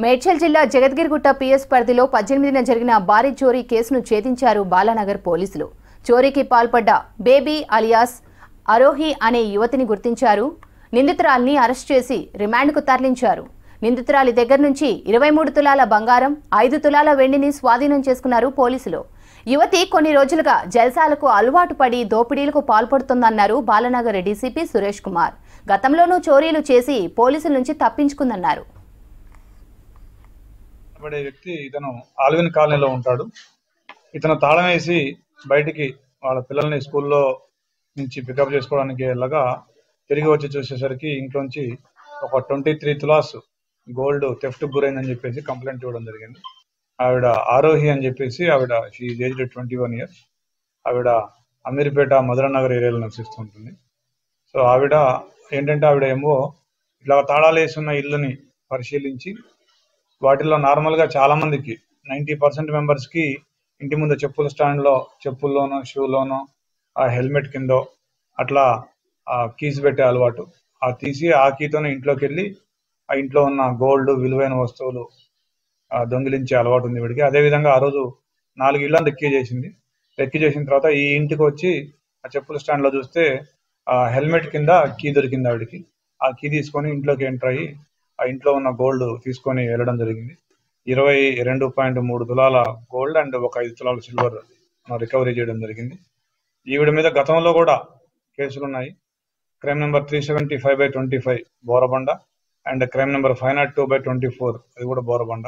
మేడ్చల్ జిల్లా జగద్గిరిగుట్ట పిఎస్ పరిధిలో 18న జరిగిన భారీ చోరీ కేసును ఛేదించారు బాలానగర్ పోలీసులు. చోరీకి పాల్పడ్డ బేబీ అలియాస్ అరోహి అనే యువతిని గుర్తించారు. నిందితురాల్ని అరెస్ట్ చేసి రిమాండ్కు తరలించారు. నిందితురాలి దగ్గర నుంచి 23 తులాల బంగారం, 5 తులాల వెండిని స్వాధీనం చేసుకున్నారు పోలీసులు. యువతి కొన్ని రోజులుగా జల్సాలకు అలవాటు పడి దోపిడీలకు పాల్పడుతోందన్నారు బాలానగర్ డీసీపీ సురేష్ కుమార్. గతంలోనూ చోరీలు చేసి పోలీసుల నుంచి తప్పించుకుందన్నారు. వ్యక్తి ఇతను ఆల్విన్ కాలనీలో ఉంటాడు. ఇతను తాళం వేసి బయటికి వాళ్ళ పిల్లల్ని స్కూల్లో నుంచి పికప్ చేసుకోవడానికి వెళ్ళగా తిరిగి వచ్చి చూసేసరికి ఇంట్లోంచి ఒక 23 తులాస్ గోల్డ్ థెఫ్ట్ గురైందని చెప్పేసి కంప్లైంట్ ఇవ్వడం జరిగింది. ఆవిడ ఆరోహి అని చెప్పేసి ఆవిడ ఏజ్డ్ 21 ఇయర్స్. ఆవిడ అమీర్పేట మధురనగర్ ఏరియాలో నివసిస్తుంటుంది. సో ఆవిడ ఏంటంటే ఆవిడ ఏమో ఇట్లా తాళాలు వేసున్న ఇల్లుని పరిశీలించి వాటిల్లో నార్మల్గా చాలా మందికి 90% మెంబర్స్కి ఇంటి ముందు చెప్పుల స్టాండ్లో చెప్పుల్లోనో షూలోనో ఆ హెల్మెట్ కిందో అట్లా కీస్ పెట్టే అలవాటు. ఆ తీసి ఆ కీతోనే ఇంట్లోకి వెళ్ళి ఆ ఇంట్లో ఉన్న గోల్డ్ విలువైన వస్తువులు దొంగిలించే అలవాటు ఉంది వీడికి. అదేవిధంగా ఆ రోజు 4 ఇళ్లను రెక్కి చేసింది. రెక్కి చేసిన తర్వాత ఈ ఇంటికి వచ్చి ఆ చెప్పుల స్టాండ్లో చూస్తే ఆ హెల్మెట్ కింద కీ దొరికింది ఆవిడికి. ఆ కీ తీసుకొని ఇంట్లోకి ఎంటర్ అయ్యి ఆ ఇంట్లో ఉన్న గోల్డ్ తీసుకొని వెళ్ళడం జరిగింది. 22.3 తులాల గోల్డ్ అండ్ ఒక 5 తులాల సిల్వర్ రికవరీ చేయడం జరిగింది. ఈవిడ మీద గతంలో కూడా కేసులు ఉన్నాయి. Crime number 375/25 Borabanda and crime number 502/24 అది కూడా బోరబండ.